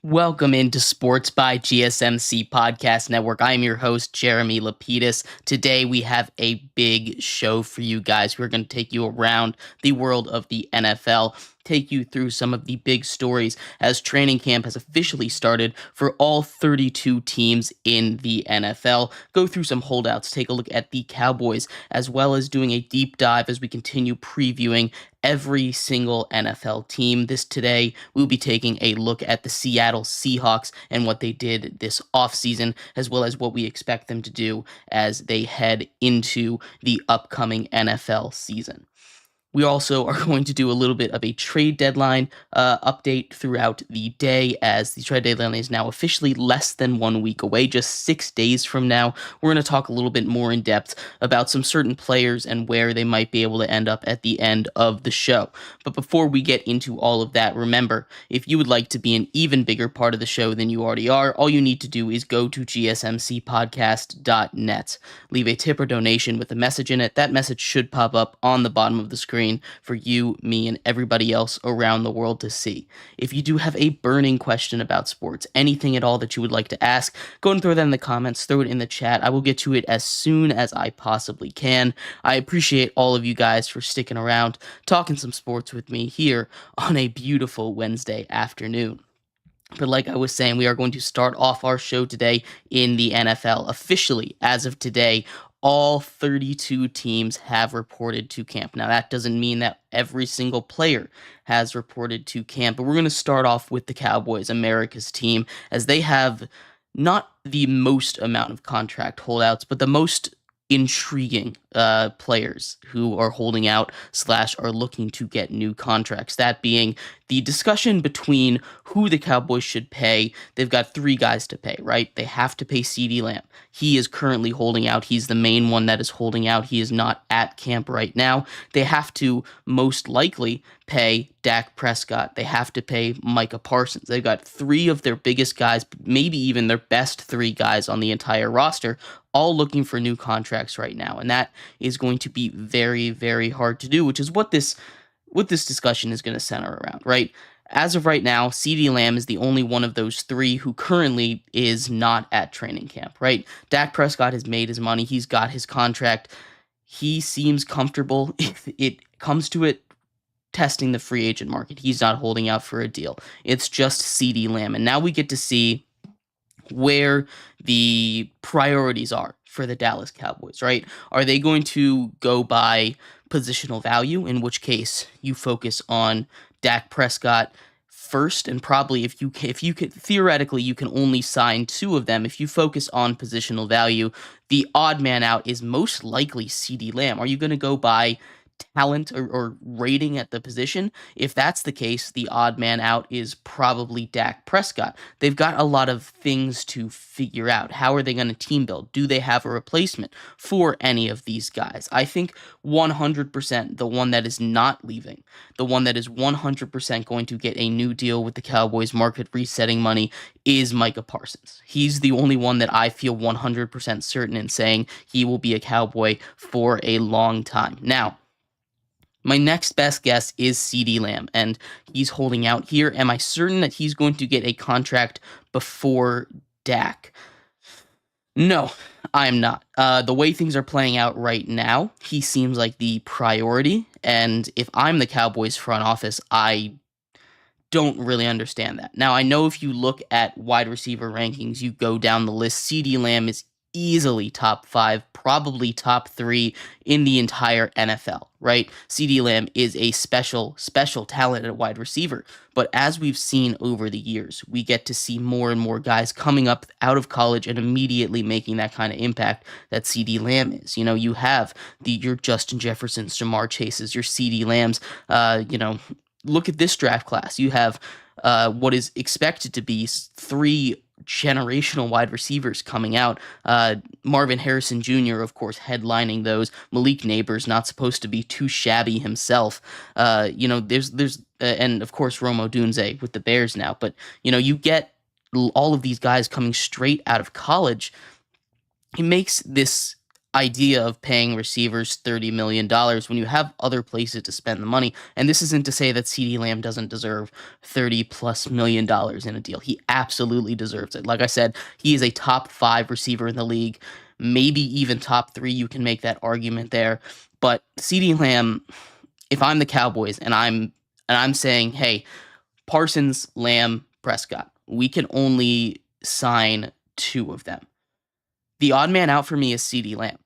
Welcome into Sports by GSMC Podcast Network. I'm your host, Jeremy Lapidus. Today we have a big show for you guys. We're going to take you around the world of the NFL, take you through some of the big stories as training camp has officially started for all 32 teams in the NFL. Go through some holdouts, take a look at the Cowboys, as well as doing a deep dive as we continue previewing every single NFL team. Today, we'll be taking a look at the Seattle Seahawks and what they did this offseason, as well as what we expect them to do as they head into the upcoming NFL season. We also are going to do a little bit of a trade deadline update throughout the day, as the trade deadline is now officially less than 1 week away, just 6 days from now. We're going to talk a little bit more in depth about some certain players and where they might be able to end up at the end of the show. But before we get into all of that, remember, if you would like to be an even bigger part of the show than you already are, all you need to do is go to gsmcpodcast.net. Leave a tip or donation with a message in it. That message should pop up on the bottom of the screen for you, me, and everybody else around the world to see. If you do have a burning question about sports, anything at all that you would like to ask, go and throw that in the comments, throw it in the chat. I will get to it as soon as I possibly can. I appreciate all of you guys for sticking around, talking some sports with me here on a beautiful Wednesday afternoon. But like I was saying, we are going to start off our show today in the NFL. Officially, as of today, all 32 teams have reported to camp. Now, that doesn't mean that every single player has reported to camp, but we're going to start off with the Cowboys, America's team, as they have not the most amount of contract holdouts, but the most intriguing players who are holding out / are looking to get new contracts. That being the discussion between who the Cowboys should pay. They've got 3 guys to pay, right? They have to pay CeeDee Lamb. He is currently holding out. He's the main one that is holding out. He is not at camp right now. They have to most likely pay Dak Prescott. They have to pay Micah Parsons. They've got 3 of their biggest guys, maybe even their best 3 guys on the entire roster, all looking for new contracts right now. And that is going to be very, very hard to do, which is what this discussion is going to center around, right? As of right now, CeeDee Lamb is the only one of those 3 who currently is not at training camp, right? Dak Prescott has made his money. He's got his contract. He seems comfortable. If it comes to it, testing the free agent market, he's not holding out for a deal. It's just CeeDee Lamb. And now we get to see where the priorities are for the Dallas Cowboys, right? Are they going to go by positional value, in which case you focus on Dak Prescott first, and probably if you could theoretically you can only sign 2 of them. If you focus on positional value, the odd man out is most likely CeeDee Lamb. Are you going to go by talent or rating at the position? If that's the case, the odd man out is probably Dak Prescott. They've got a lot of things to figure out. How are they going to team build? Do they have a replacement for any of these guys? I think 100% the one that is not leaving, the one that is 100% going to get a new deal with the Cowboys market resetting money is Micah Parsons. He's the only one that I feel 100% certain in saying he will be a Cowboy for a long time. Now, my next best guess is CeeDee Lamb, and he's holding out here. Am I certain that he's going to get a contract before Dak? No, I'm not. The way things are playing out right now, he seems like the priority, and if I'm the Cowboys front office, I don't really understand that. Now, I know if you look at wide receiver rankings, you go down the list, CeeDee Lamb is easily top 5, probably top 3 in the entire NFL, right? CeeDee Lamb is a special talent at wide receiver. But as we've seen over the years, we get to see more and more guys coming up out of college and immediately making that kind of impact that CeeDee Lamb is. You know, you have your Justin Jeffersons, Jamar Chases, your CeeDee Lambs. Look at this draft class. You have what is expected to be 3 generational wide receivers coming out. Marvin Harrison Jr., of course, headlining those. Malik Neighbors, not supposed to be too shabby himself. There's and of course Rome Odunze with the Bears now. But you get all of these guys coming straight out of college. It makes this idea of paying receivers $30 million dollars when you have other places to spend the money. And this isn't to say that CeeDee Lamb doesn't deserve $30+ million in a deal. He absolutely deserves it. Like I said, he is a top 5 receiver in the league, maybe even top 3. You can make that argument there. But CeeDee Lamb, if I'm the Cowboys and I'm saying, hey, Parsons, Lamb, Prescott, we can only sign 2 of them. The odd man out for me is CeeDee Lamb.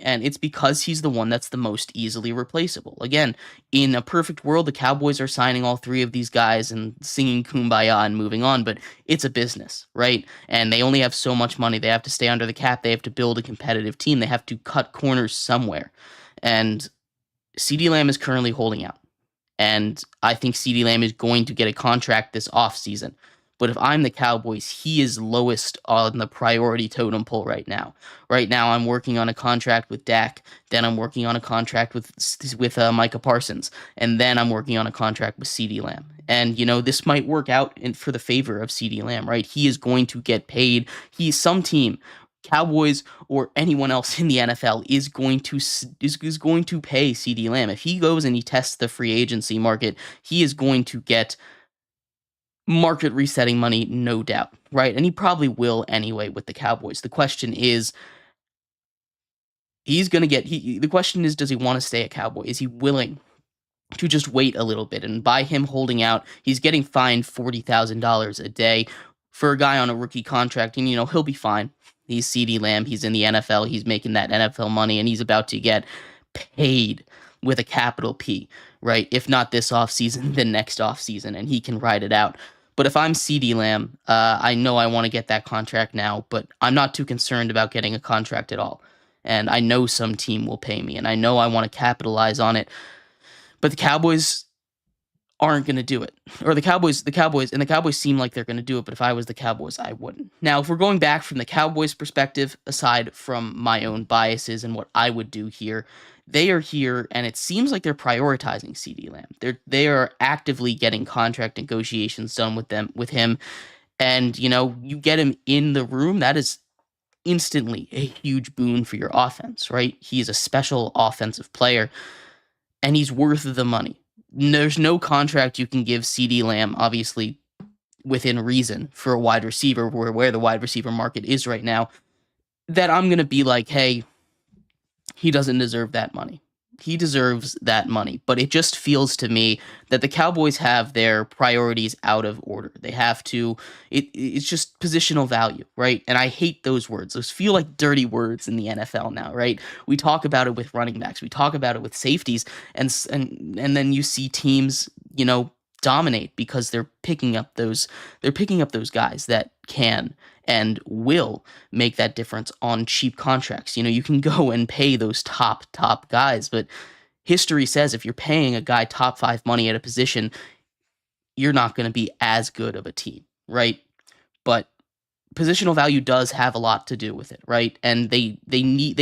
And it's because he's the one that's the most easily replaceable. Again, in a perfect world, the Cowboys are signing all 3 of these guys and singing Kumbaya and moving on, but it's a business, right? And they only have so much money. They have to stay under the cap. They have to build a competitive team. They have to cut corners somewhere. And CeeDee Lamb is currently holding out. And I think CeeDee Lamb is going to get a contract this offseason. But if I'm the Cowboys, he is lowest on the priority totem pole right now. Right now, I'm working on a contract with Dak. Then I'm working on a contract with Micah Parsons. And then I'm working on a contract with CeeDee Lamb. And, this might work out for the favor of CeeDee Lamb, right? He is going to get paid. Some team, Cowboys or anyone else in the NFL, is going to pay CeeDee Lamb. If he goes and he tests the free agency market, he is going to get market resetting money, no doubt, right? And he probably will anyway with the Cowboys. The question is, the question is, does he want to stay a Cowboy? Is he willing to just wait a little bit? And by him holding out, he's getting fined $40,000 a day for a guy on a rookie contract, and he'll be fine. He's CeeDee Lamb. He's in the NFL. He's making that NFL money, and he's about to get paid with a capital P, right? If not this offseason, then next offseason, and he can ride it out. But if I'm CeeDee Lamb, I know I want to get that contract now, but I'm not too concerned about getting a contract at all. And I know some team will pay me, and I know I want to capitalize on it. But the Cowboys aren't going to do it. Or the Cowboys seem like they're going to do it, but if I was the Cowboys, I wouldn't. Now, if we're going back from the Cowboys' perspective, aside from my own biases and what I would do here, they are here, and it seems like they're prioritizing CeeDee Lamb. They are actively getting contract negotiations done with him, and you get him in the room, that is instantly a huge boon for your offense, right? He is a special offensive player, and he's worth the money. There's no contract you can give CeeDee Lamb, obviously within reason, for a wide receiver where the wide receiver market is right now, that I'm going to be like, hey, he doesn't deserve that money. He deserves that money. But it just feels to me that the Cowboys have their priorities out of order. They have to, it's just positional value, right? And I hate those words. Those feel like dirty words in the NFL now, right? We talk about it with running backs. We talk about it with safeties. And then you see teams, dominate because they're picking up those guys that can and will make that difference on cheap contracts. You can go and pay those top guys, but history says if you're paying a guy top 5 money at a position, you're not going to be as good of a team, right? But positional value does have a lot to do with it, right? And they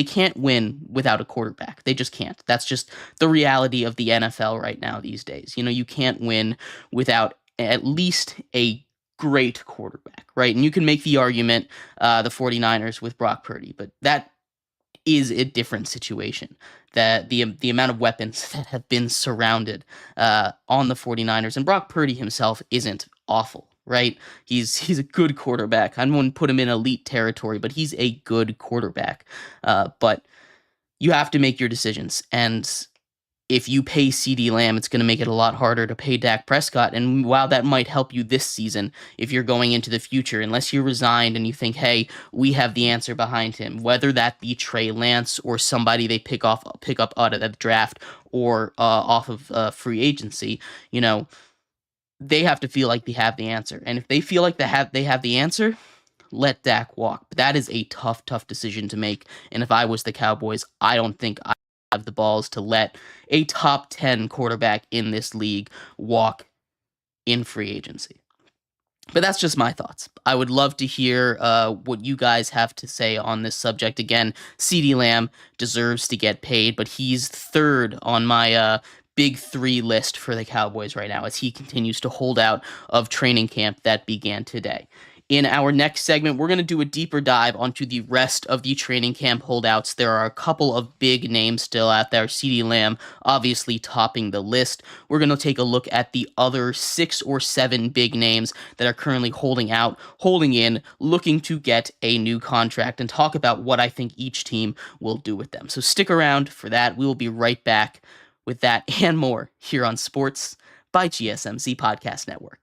can't win without a quarterback. They just can't. That's just the reality of the NFL right now these days. You can't win without at least a great quarterback, right? And you can make the argument, the 49ers with Brock Purdy, but that is a different situation. That the amount of weapons that have been surrounded on the 49ers, and Brock Purdy himself isn't awful, right? He's a good quarterback. I wouldn't put him in elite territory, but he's a good quarterback. But you have to make your decisions, and if you pay CeeDee Lamb, it's going to make it a lot harder to pay Dak Prescott. And while that might help you this season, if you're going into the future, unless you're resigned and you think, hey, we have the answer behind him, whether that be Trey Lance or somebody they pick up out of the draft or off of free agency, they have to feel like they have the answer. And if they feel like they have the answer, let Dak walk. But that is a tough decision to make. And if I was the Cowboys, I don't think I have the balls to let a top 10 quarterback in this league walk in free agency. But that's just my thoughts. I would love to hear what you guys have to say on this subject. Again, CeeDee Lamb deserves to get paid, but he's third on my big 3 list for the Cowboys right now as he continues to hold out of training camp that began today. In our next segment, we're going to do a deeper dive onto the rest of the training camp holdouts. There are a couple of big names still out there. CeeDee Lamb obviously topping the list. We're going to take a look at the other 6 or 7 big names that are currently holding out, holding in, looking to get a new contract, and talk about what I think each team will do with them. So stick around for that. We will be right back with that and more here on Sports by GSMC Podcast Network.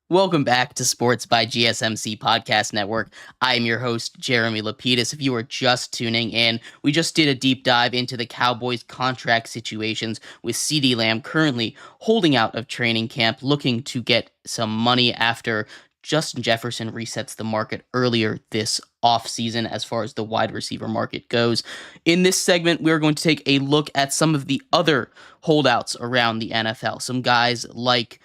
Welcome back to Sports by GSMC Podcast Network. I'm your host, Jeremy Lapidus. If you are just tuning in, we just did a deep dive into the Cowboys' contract situations with CeeDee Lamb currently holding out of training camp, looking to get some money after Justin Jefferson resets the market earlier this offseason as far as the wide receiver market goes. In this segment, we're going to take a look at some of the other holdouts around the NFL. Some guys like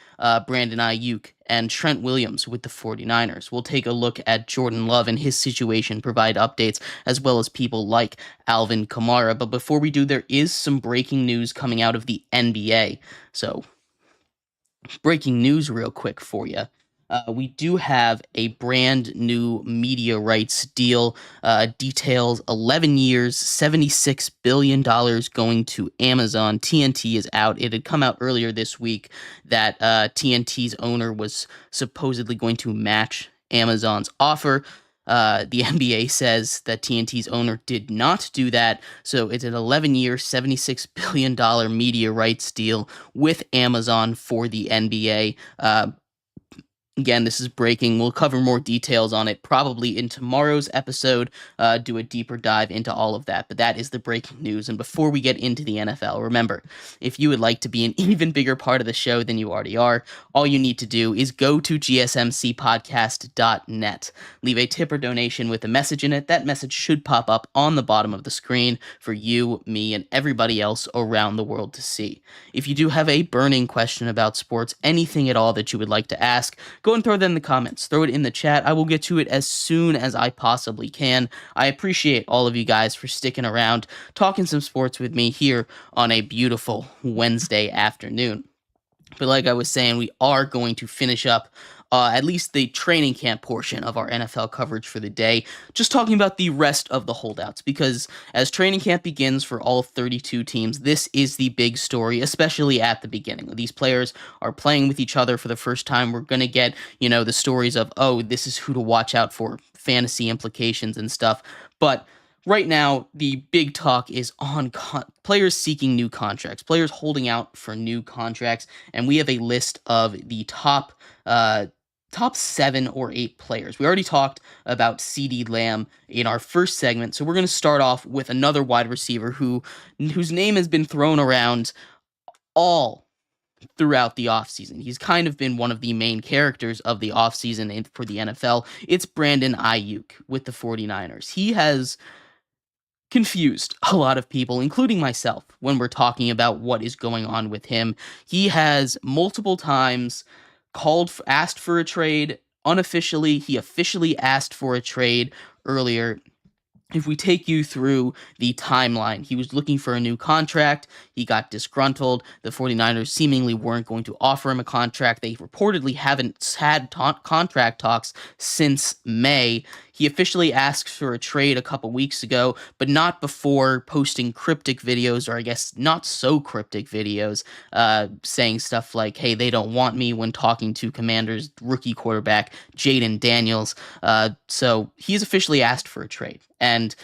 Brandon Ayuk and Trent Williams with the 49ers. We'll take a look at Jordan Love and his situation, provide updates, as well as people like Alvin Kamara. But before we do, there is some breaking news coming out of the NBA. So, breaking news real quick for you. We do have a brand new media rights deal. Details 11 years, $76 billion going to Amazon. TNT is out. It had come out earlier this week that TNT's owner was supposedly going to match Amazon's offer. The NBA says that TNT's owner did not do that. So it's an 11-year, $76 billion media rights deal with Amazon for the NBA. Again, this is breaking. We'll cover more details on it probably in tomorrow's episode, do a deeper dive into all of that. But that is the breaking news. And before we get into the NFL, remember, if you would like to be an even bigger part of the show than you already are, all you need to do is go to gsmcpodcast.net. Leave a tip or donation with a message in it. That message should pop up on the bottom of the screen for you, me, and everybody else around the world to see. If you do have a burning question about sports, anything at all that you would like to ask, go and throw that in the comments. Throw it in the chat. I will get to it as soon as I possibly can. I appreciate all of you guys for sticking around, talking some sports with me here on a beautiful Wednesday afternoon. But like I was saying, we are going to finish up at least the training camp portion of our NFL coverage for the day, just talking about the rest of the holdouts, because as training camp begins for all 32 teams, this is the big story, especially at the beginning. These players are playing with each other for the first time. We're going to get, the stories of, oh, this is who to watch out for, fantasy implications and stuff. But right now, the big talk is on players seeking new contracts, players holding out for new contracts, and we have a list of the top 7 or 8 players. We already talked about CeeDee Lamb in our first segment, so we're going to start off with another wide receiver whose name has been thrown around all throughout the offseason. He's kind of been one of the main characters of the offseason for the NFL. It's Brandon Ayuk with the 49ers. He has confused a lot of people, including myself, when we're talking about what is going on with him. He has multiple times asked for a trade, unofficially, he officially asked for a trade earlier. If we take you through the timeline, he was looking for a new contract. He got disgruntled. The 49ers seemingly weren't going to offer him a contract. They reportedly haven't had contract talks since May. He officially asked for a trade a couple weeks ago, but not before posting cryptic videos, or I guess not so cryptic videos, saying stuff like, hey, they don't want me, when talking to Commanders rookie quarterback Jaden Daniels. So he's officially asked for a trade. And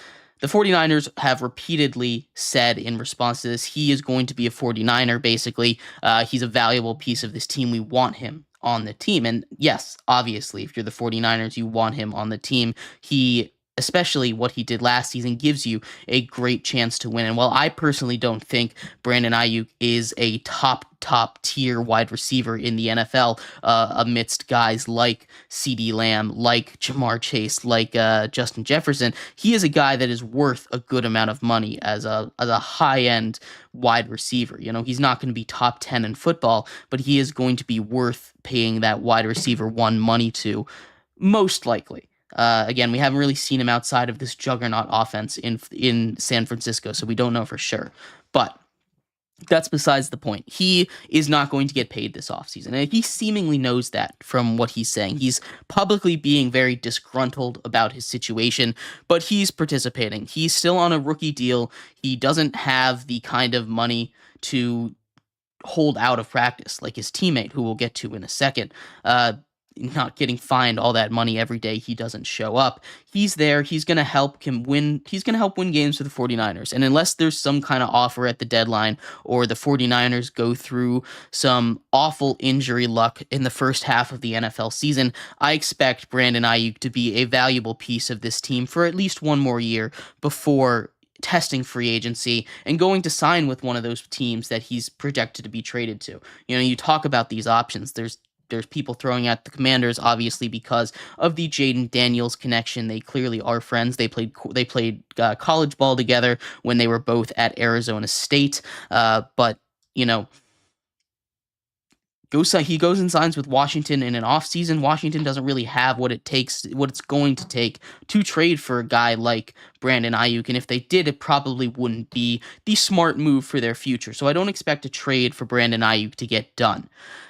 the 49ers have repeatedly said in response to this, he is going to be a 49er, basically. He's a valuable piece of this team. We want him on the team. And yes, obviously, if you're the 49ers, you want him on the team. He, especially what he did last season, gives you a great chance to win. And while I personally don't think Brandon Ayuk is a top tier wide receiver in the NFL, amidst guys like CeeDee Lamb, like Jamar Chase, like Justin Jefferson, he is a guy that is worth a good amount of money as a high end wide receiver. You know, he's not going to be top 10 in football, but he is going to be worth paying that wide receiver one money to, most likely. Again, we haven't really seen him outside of this juggernaut offense in San Francisco, so we don't know for sure. But that's besides the point. He is not going to get paid this offseason, and he seemingly knows that from what he's saying. He's publicly being very disgruntled about his situation, but he's participating. He's still on a rookie deal. He doesn't have the kind of money to hold out of practice like his teammate, who we'll get to in a second. Not getting fined all that money every day he doesn't show up. He's there. He's going to help him win. He's going to help win games for the 49ers. And unless there's some kind of offer at the deadline, or the 49ers go through some awful injury luck in the first half of the NFL season, I expect Brandon Ayuk to be a valuable piece of this team for at least one more year before testing free agency and going to sign with one of those teams that he's projected to be traded to. You know, you talk about these options. There's people throwing at the Commanders, obviously, because of the Jaden Daniels connection. They clearly are friends. They played college ball together when they were both at Arizona State. But you know, he goes and signs with Washington in an offseason. Washington doesn't really have what it's going to take to trade for a guy like Brandon Ayuk. And if they did, it probably wouldn't be the smart move for their future. So I don't expect a trade for Brandon Ayuk to get done.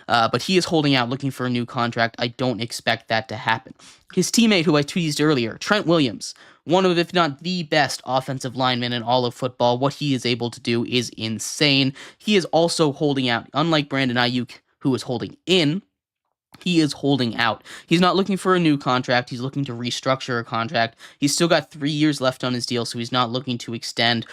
But he is holding out, looking for a new contract. I don't expect that to happen. His teammate, who I teased earlier, Trent Williams, one of, if not the best offensive linemen in all of football. What he is able to do is insane. He is also holding out, unlike Brandon Ayuk, who is holding in. He is holding out. He's not looking for a new contract. He's looking to restructure a contract. He's still got 3 years left on his deal, so he's not looking to extend,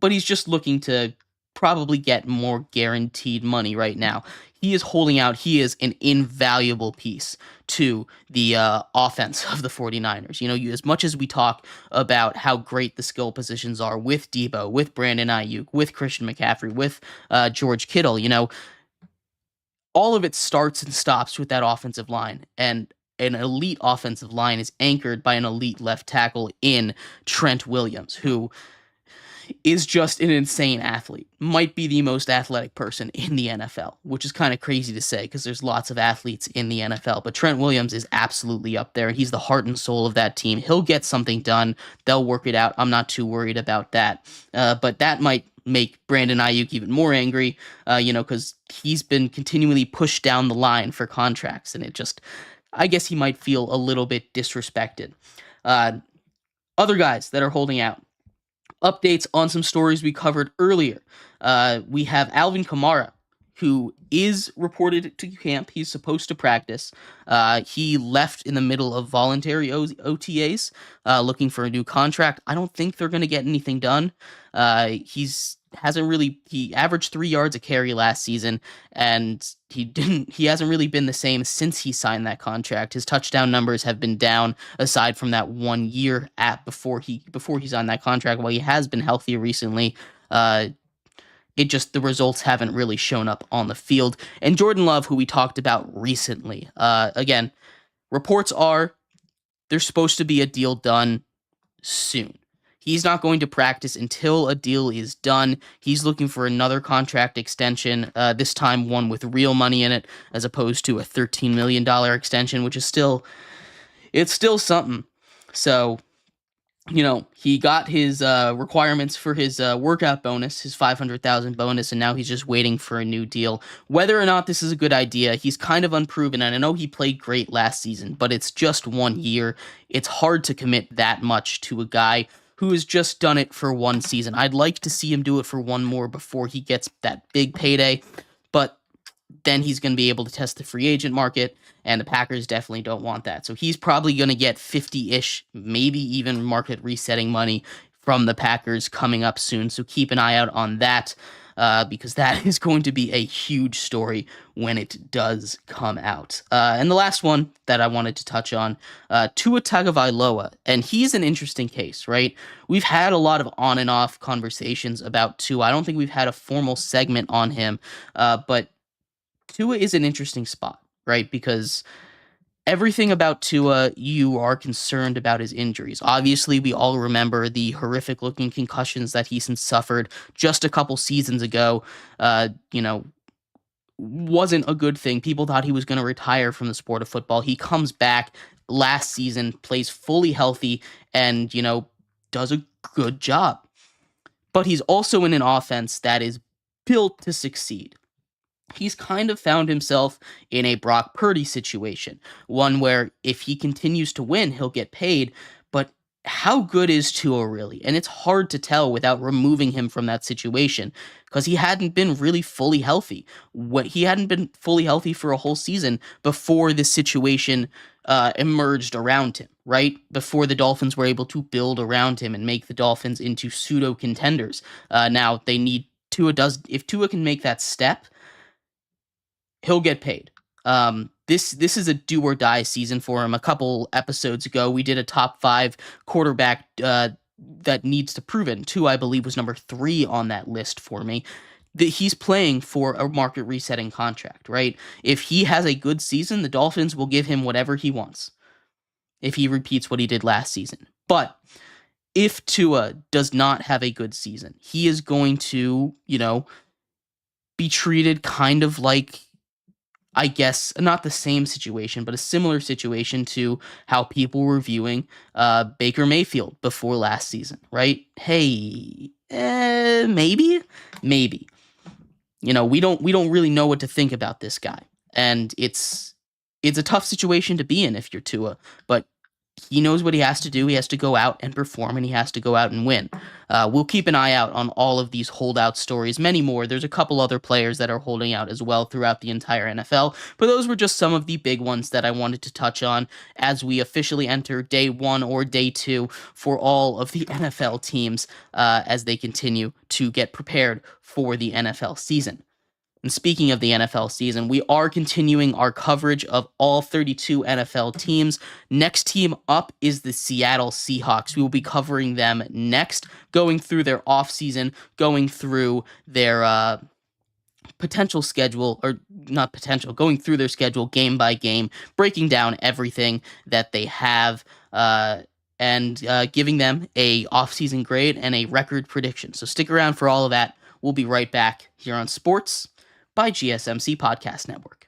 but he's just looking to probably get more guaranteed money right now. He is holding out. He is an invaluable piece to the offense of the 49ers. You know, as much as we talk about how great the skill positions are with Debo, with Brandon Ayuk, with Christian McCaffrey, with George Kittle, you know, all of it starts and stops with that offensive line. And an elite offensive line is anchored by an elite left tackle in Trent Williams, who is just an insane athlete. Might be the most athletic person in the NFL, which is kind of crazy to say because there's lots of athletes in the NFL. But Trent Williams is absolutely up there, and he's the heart and soul of that team. He'll get something done. They'll work it out. I'm not too worried about that. But that might make Brandon Ayuk even more angry, because he's been continually pushed down the line for contracts, and I guess he might feel a little bit disrespected. Other guys that are holding out. Updates on some stories we covered earlier. We have Alvin Kamara, who is reported to camp. He's supposed to practice. He left in the middle of voluntary OTAs, looking for a new contract. I don't think they're going to get anything done. He averaged 3 yards a carry last season, and he hasn't really been the same since he signed that contract. His touchdown numbers have been down, aside from that 1 year before he signed that contract. While he has been healthier recently, the results haven't really shown up on the field. And Jordan Love, who we talked about recently, again, reports are there's supposed to be a deal done soon. He's not going to practice until a deal is done. He's looking for another contract extension, this time one with real money in it, as opposed to a $13 million extension, which is it's still something. So, he got his requirements for his workout bonus, his 500,000 bonus, and now he's just waiting for a new deal. Whether or not this is a good idea, he's kind of unproven, and I know he played great last season, but it's just 1 year. It's hard to commit that much to a guy who has just done it for one season. I'd like to see him do it for one more before he gets that big payday, but then he's going to be able to test the free agent market, and the Packers definitely don't want that. So he's probably going to get 50-ish, maybe even market resetting money from the Packers coming up soon. So keep an eye out on that, because that is going to be a huge story when it does come out. And the last one that I wanted to touch on, Tua Tagovailoa, and he's an interesting case, right? We've had a lot of on and off conversations about Tua. I don't think we've had a formal segment on him, but Tua is an interesting spot, right? Because everything about Tua, you are concerned about his injuries. Obviously, we all remember the horrific looking concussions that he suffered just a couple seasons ago. Wasn't a good thing. People thought he was going to retire from the sport of football. He comes back last season, plays fully healthy, and, does a good job. But he's also in an offense that is built to succeed. He's kind of found himself in a Brock Purdy situation, one where if he continues to win, he'll get paid. But how good is Tua really? And it's hard to tell without removing him from that situation because he hadn't been really fully healthy. He hadn't been fully healthy for a whole season before this situation emerged around him, right? Before the Dolphins were able to build around him and make the Dolphins into pseudo contenders. Now they need if Tua can make that step, he'll get paid. This is a do or die season for him. A couple episodes ago, we did a top 5 quarterback that needs to prove it. And Tua, I believe, was number 3 on that list for me. He's playing for a market resetting contract, right? If he has a good season, the Dolphins will give him whatever he wants if he repeats what he did last season. But if Tua does not have a good season, he is going to, be treated kind of like, I guess, not the same situation, but a similar situation to how people were viewing Baker Mayfield before last season, right? Hey, maybe. We don't really know what to think about this guy, and it's a tough situation to be in if you're Tua, but he knows what he has to do. He has to go out and perform, and he has to go out and win. We'll keep an eye out on all of these holdout stories, many more. There's a couple other players that are holding out as well throughout the entire NFL, but those were just some of the big ones that I wanted to touch on as we officially enter day 1 or day 2 for all of the NFL teams as they continue to get prepared for the NFL season. And speaking of the NFL season, we are continuing our coverage of all 32 NFL teams. Next team up is the Seattle Seahawks. We will be covering them next, going through their offseason, going through their potential schedule, or not potential, going through their schedule game by game, breaking down everything that they have, and giving them a offseason grade and a record prediction. So stick around for all of that. We'll be right back here on Sports by GSMC Podcast Network.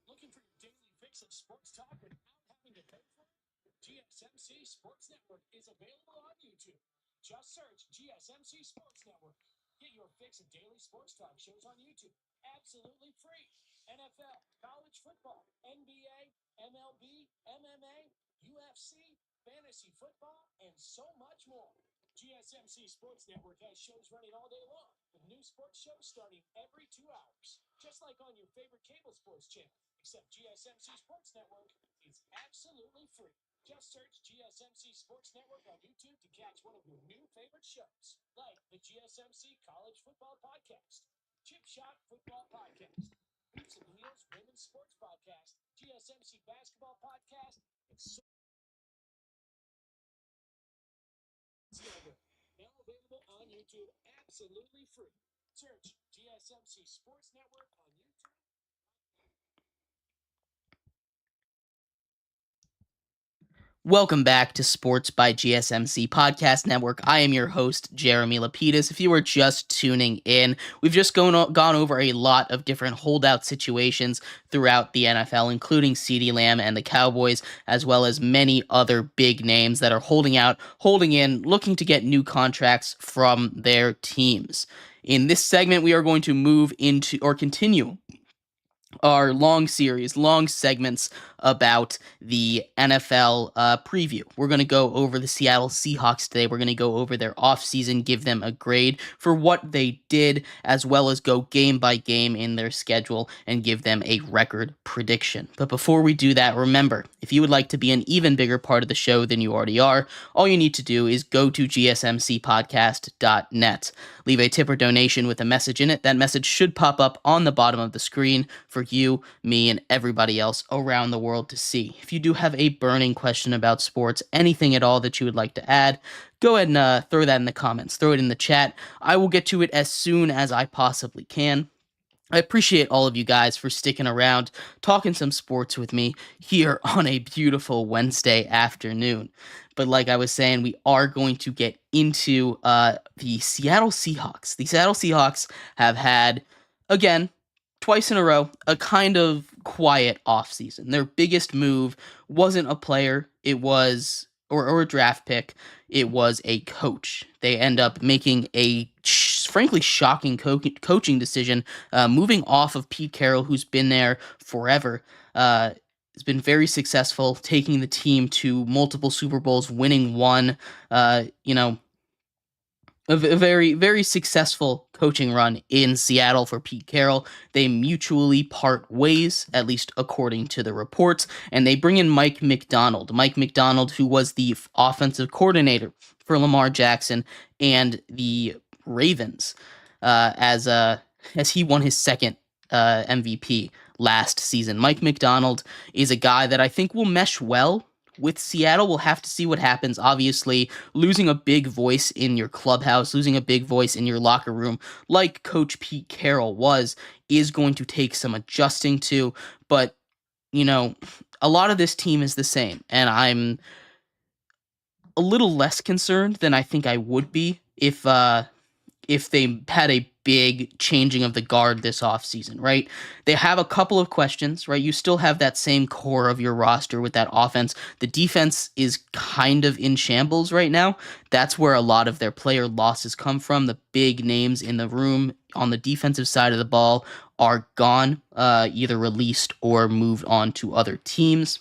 Looking for your daily fix of sports talk without having to pay for it? GSMC Sports Network is available on YouTube. Just search GSMC Sports Network. Get your fix of daily sports talk shows on YouTube, absolutely free. NFL, college football, NBA, MLB, MMA, UFC, fantasy football, and so much more. GSMC Sports Network has shows running all day long, with new sports shows starting every 2 hours. Just like on your favorite cable sports channel, except GSMC Sports Network is absolutely free. Just search GSMC Sports Network on YouTube to catch one of your new favorite shows, like the GSMC College Football Podcast, Chip Shot Football Podcast, Hoops and Heels Women's Sports Podcast, GSMC Basketball Podcast, and so now available on YouTube, absolutely free. Search GSMC Sports Network on YouTube. Welcome back to Sports by GSMC Podcast Network. I am your host, Jeremy Lapidus. If you are just tuning in, we've just gone over a lot of different holdout situations throughout the NFL, including CeeDee Lamb and the Cowboys, as well as many other big names that are holding out, holding in, looking to get new contracts from their teams. In this segment, we are going to move into or continue our long segments about the NFL preview. We're going to go over the Seattle Seahawks today. We're going to go over their offseason, give them a grade for what they did, as well as go game by game in their schedule and give them a record prediction. But before we do that, remember, if you would like to be an even bigger part of the show than you already are, all you need to do is go to gsmcpodcast.net. Leave a tip or donation with a message in it. That message should pop up on the bottom of the screen for you, me, and everybody else around the world to see. If you do have a burning question about sports, anything at all that you would like to add, go ahead and throw that in the comments. Throw it in the chat. I will get to it as soon as I possibly can. I appreciate all of you guys for sticking around, talking some sports with me here on a beautiful Wednesday afternoon. But like I was saying, we are going to get into the Seattle Seahawks. The Seattle Seahawks have had, again, twice in a row, a kind of quiet offseason. Their biggest move wasn't a player, it was, or a draft pick, it was a coach. They end up making a frankly shocking coaching decision, moving off of Pete Carroll, who's been there forever. Has been very successful, taking the team to multiple Super Bowls, winning one. A very, very successful coaching run in Seattle for Pete Carroll. They mutually part ways, at least according to the reports, and they bring in Mike Macdonald. Mike Macdonald, who was the offensive coordinator for Lamar Jackson and the Ravens, as he won his second MVP last season. Mike Macdonald is a guy that I think will mesh well with Seattle. We'll have to see what happens. Obviously, losing a big voice in your clubhouse, losing a big voice in your locker room, like Coach Pete Carroll was, is going to take some adjusting to. But, a lot of this team is the same, and I'm a little less concerned than I think I would be if they had a big changing of the guard this offseason, right? They have a couple of questions, right? You still have that same core of your roster with that offense. The defense is kind of in shambles right now. That's where a lot of their player losses come from. The big names in the room on the defensive side of the ball are gone, either released or moved on to other teams.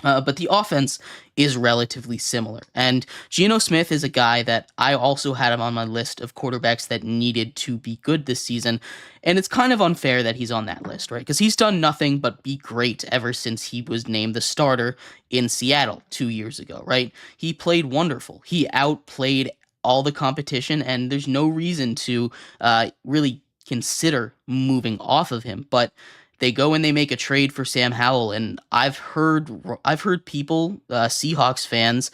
But the offense is relatively similar. And Geno Smith is a guy that I also had him on my list of quarterbacks that needed to be good this season. And it's kind of unfair that he's on that list, right? Because he's done nothing but be great ever since he was named the starter in Seattle 2 years ago, right? He played wonderful. He outplayed all the competition, and there's no reason to really consider moving off of him. But they go and they make a trade for Sam Howell, and I've heard people, Seahawks fans,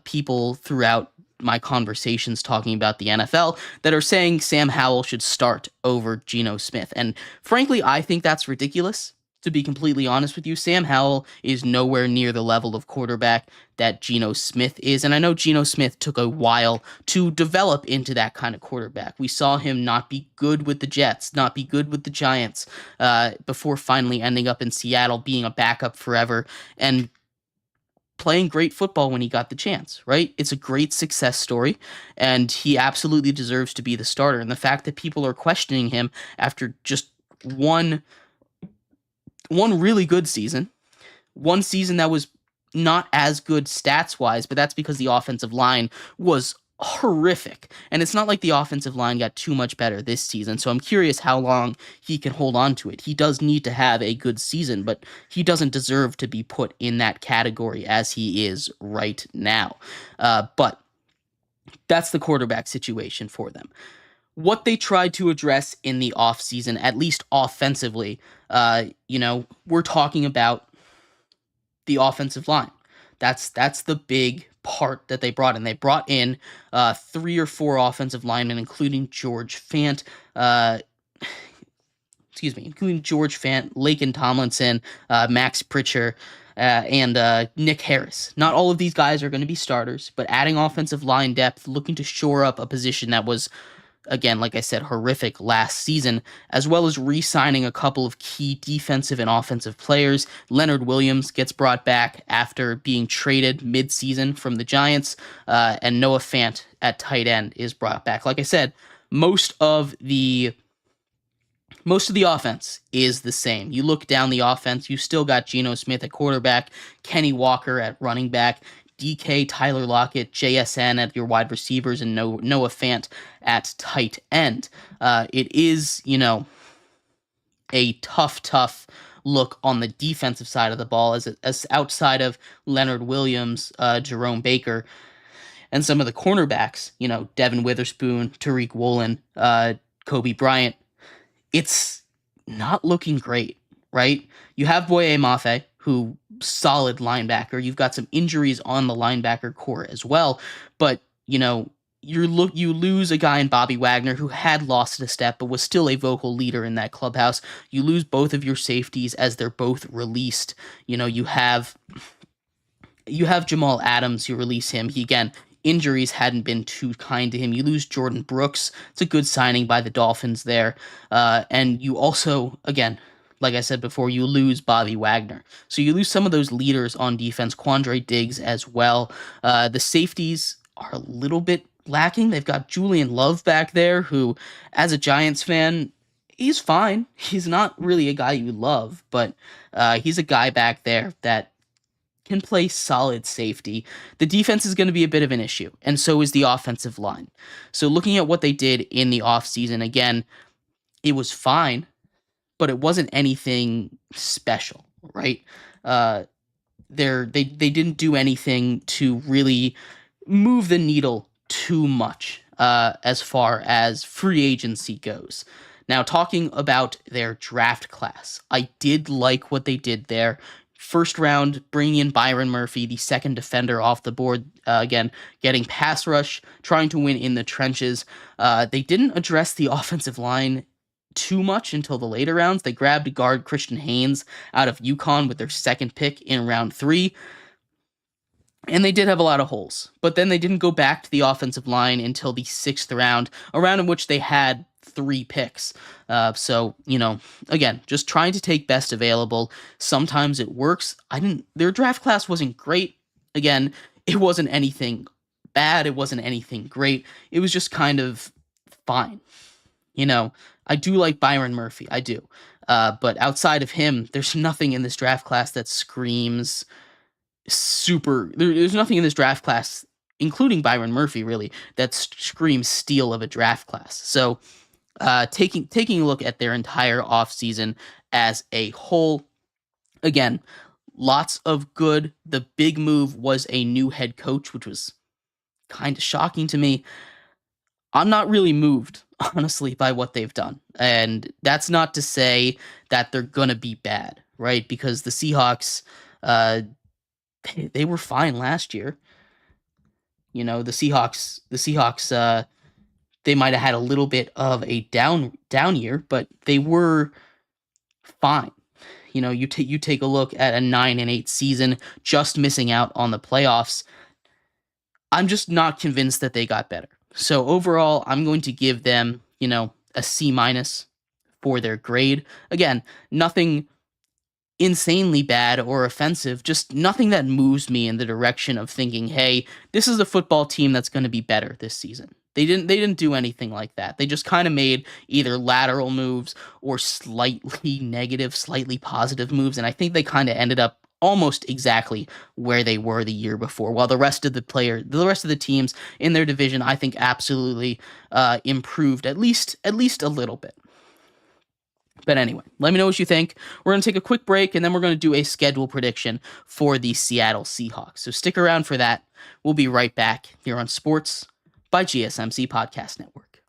people throughout my conversations talking about the NFL that are saying Sam Howell should start over Geno Smith. And frankly, I think that's ridiculous. To be completely honest with you, Sam Howell is nowhere near the level of quarterback that Geno Smith is. And I know Geno Smith took a while to develop into that kind of quarterback. We saw him not be good with the Jets, not be good with the Giants, before finally ending up in Seattle, being a backup forever, and playing great football when he got the chance, right? It's a great success story, and he absolutely deserves to be the starter. And the fact that people are questioning him after just one really good season, one season that was not as good stats-wise, but that's because the offensive line was horrific. And it's not like the offensive line got too much better this season, so I'm curious how long he can hold on to it. He does need to have a good season, but he doesn't deserve to be put in that category as he is right now. But that's the quarterback situation for them. What they tried to address in the offseason, at least offensively, we're talking about the offensive line. That's the big part that they brought in. They brought in 3 or 4 offensive linemen, including George Fant, including George Fant, Laken Tomlinson, Max Pritchard, and Nick Harris. Not all of these guys are going to be starters, but adding offensive line depth, looking to shore up a position that was, again, like I said, horrific last season, as well as re-signing a couple of key defensive and offensive players. Leonard Williams gets brought back after being traded mid-season from the Giants, and Noah Fant at tight end is brought back. Like I said, most of the offense is the same. You look down the offense, you still got Geno Smith at quarterback, Kenny Walker at running back, DK, Tyler Lockett, JSN at your wide receivers, and Noah Fant at tight end. It is, a tough look on the defensive side of the ball, as outside of Leonard Williams, Jerome Baker, and some of the cornerbacks, Devin Witherspoon, Tariq Woolen, Kobe Bryant. It's not looking great, right? You have Boye Mafe, who solid linebacker. You've got some injuries on the linebacker core as well, but you lose a guy in Bobby Wagner who had lost a step but was still a vocal leader in that clubhouse. You lose both of your safeties as they're both released. You have Jamal Adams. You release him. Injuries hadn't been too kind to him. You lose Jordan Brooks. It's a good signing by the Dolphins there. And you also, again, like I said before, you lose Bobby Wagner. So you lose some of those leaders on defense, Quandre Diggs as well. The safeties are a little bit lacking. They've got Julian Love back there, who, as a Giants fan, he's fine. He's not really a guy you love, but he's a guy back there that can play solid safety. The defense is going to be a bit of an issue, and so is the offensive line. So looking at what they did in the offseason, again, it was fine, but it wasn't anything special, right? They didn't do anything to really move the needle too much as far as free agency goes. Now, talking about their draft class, I did like what they did there. First round, bringing in Byron Murphy, the second defender off the board, again, getting pass rush, trying to win in the trenches. They didn't address the offensive line too much until the later rounds. They grabbed guard Christian Haynes out of UConn with their second pick in round 3. And they did have a lot of holes. But then they didn't go back to the offensive line until the 6th round, a round in which they had 3 picks. So, again, just trying to take best available. Sometimes it works. Their draft class wasn't great. Again, it wasn't anything bad. It wasn't anything great. It was just kind of fine. I do like Byron Murphy. I do. But outside of him, there's nothing in this draft class that screams there's nothing in this draft class, including Byron Murphy, really, that screams steal of a draft class. So taking a look at their entire offseason as a whole, again, lots of good. The big move was a new head coach, which was kind of shocking to me. I'm not really moved, honestly, by what they've done. And that's not to say that they're going to be bad, right? Because the Seahawks, they were fine last year. The Seahawks, they might have had a little bit of a down year, but they were fine. You take a look at a 9-8 season, just missing out on the playoffs. I'm just not convinced that they got better. So overall, I'm going to give them, a C- for their grade. Again, nothing insanely bad or offensive, just nothing that moves me in the direction of thinking, hey, this is a football team that's going to be better this season. They didn't do anything like that. They just kind of made either lateral moves or slightly negative, slightly positive moves, and I think they kind of ended up almost exactly where they were the year before. While the rest of the teams in their division, I think, absolutely improved at least a little bit. But anyway, let me know what you think. We're going to take a quick break, and then we're going to do a schedule prediction for the Seattle Seahawks. So stick around for that. We'll be right back here on Sports by GSMC Podcast Network.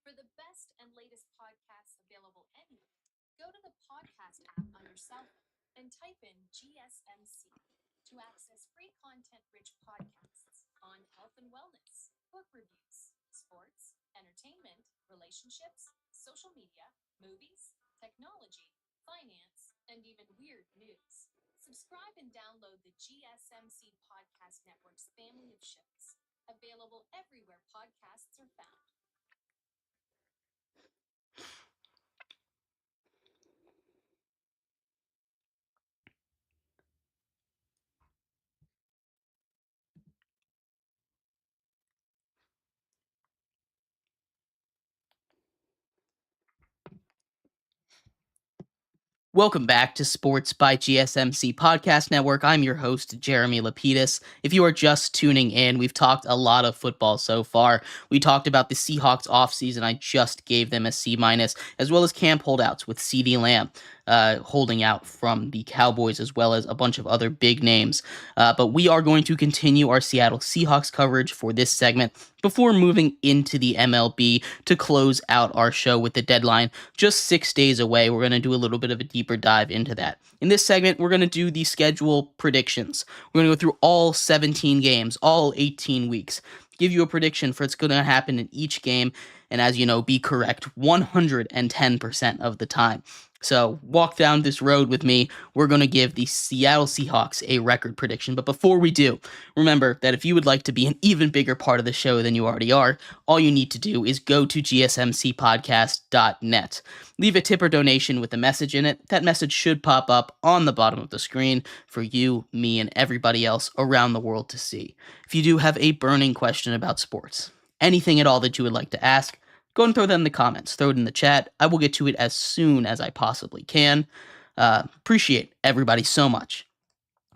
For the best and latest podcasts available anywhere, go to the podcast app on your cell phone and type in GSMC to access free content-rich podcasts on health and wellness, book reviews, sports, entertainment, relationships, relationships, social media, movies, technology, finance, and even weird news. Subscribe and download the GSMC Podcast Network's family of shows, available everywhere podcasts are found. Welcome back to Sports by GSMC Podcast Network. I'm your host, Jeremy Lapidus. If you are just tuning in, we've talked a lot of football so far. We talked about the Seahawks offseason. I just gave them a C-, as well as camp holdouts with CeeDee Lamb holding out from the Cowboys, as well as a bunch of other big names. But we are going to continue our Seattle Seahawks coverage for this segment before moving into the MLB to close out our show with the deadline just 6 days away. We're going to do a little bit of a deeper dive into that. In this segment, we're going to do the schedule predictions. We're going to go through all 17 games, all 18 weeks, give you a prediction for what's going to happen in each game, and as you know, be correct 110% of the time. So walk down this road with me. We're going to give the Seattle Seahawks a record prediction. But before we do, remember that if you would like to be an even bigger part of the show than you already are, all you need to do is go to gsmcpodcast.net. Leave a tip or donation with a message in it. That message should pop up on the bottom of the screen for you, me, and everybody else around the world to see. If you do have a burning question about sports, anything at all that you would like to ask, go and throw that in the comments. Throw it in the chat. I will get to it as soon as I possibly can. Appreciate everybody so much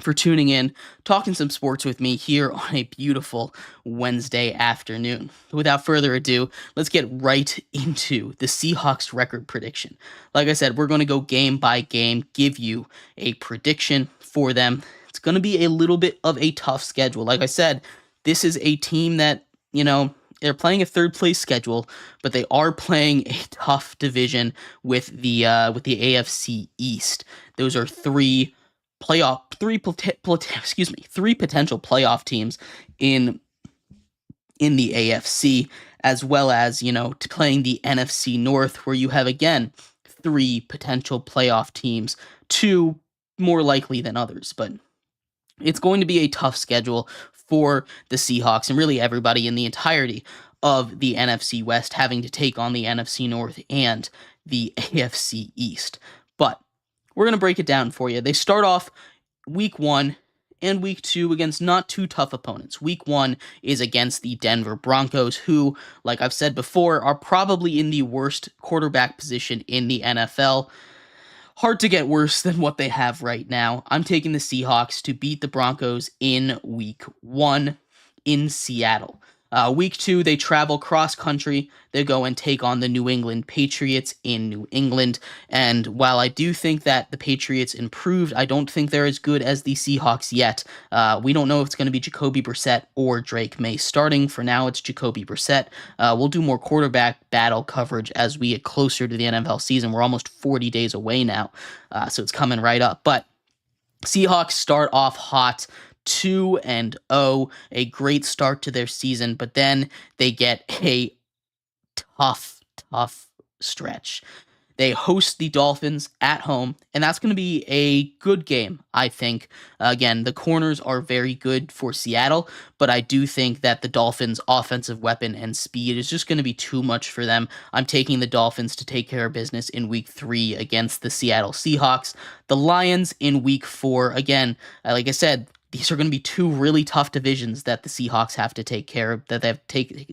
for tuning in, talking some sports with me here on a beautiful Wednesday afternoon. Without further ado, let's get right into the Seahawks record prediction. Like I said, we're going to go game by game, give you a prediction for them. It's going to be a little bit of a tough schedule. Like I said, this is a team that, they're playing a third place schedule, but they are playing a tough division with the AFC East. Those are three potential playoff teams in the AFC, as well as, playing the NFC North, where you have, again, three potential playoff teams, two more likely than others, but it's going to be a tough schedule for the Seahawks and really everybody in the entirety of the NFC West having to take on the NFC North and the AFC East. But we're going to break it down for you. They start off week 1 and week 2 against not too tough opponents. Week 1 is against the Denver Broncos, who, like I've said before, are probably in the worst quarterback position in the NFL. Hard to get worse than what they have right now. I'm taking the Seahawks to beat the Broncos in week 1 in Seattle. Week 2, they travel cross-country. They go and take on the New England Patriots in New England. And while I do think that the Patriots improved, I don't think they're as good as the Seahawks yet. We don't know if it's going to be Jacoby Brissett or Drake May starting. For now, it's Jacoby Brissett. We'll do more quarterback battle coverage as we get closer to the NFL season. We're almost 40 days away now, so it's coming right up. But Seahawks start off hot, 2-0, a great start to their season, but then they get a tough stretch. They host the Dolphins at home, and that's going to be a good game, I think. Again, the corners are very good for Seattle, but I do think that the Dolphins' offensive weapon and speed is just going to be too much for them. I'm taking the Dolphins to take care of business in week 3 against the Seattle Seahawks. The Lions in week 4, again, like I said, these are going to be two really tough divisions that the Seahawks have to take care of, that the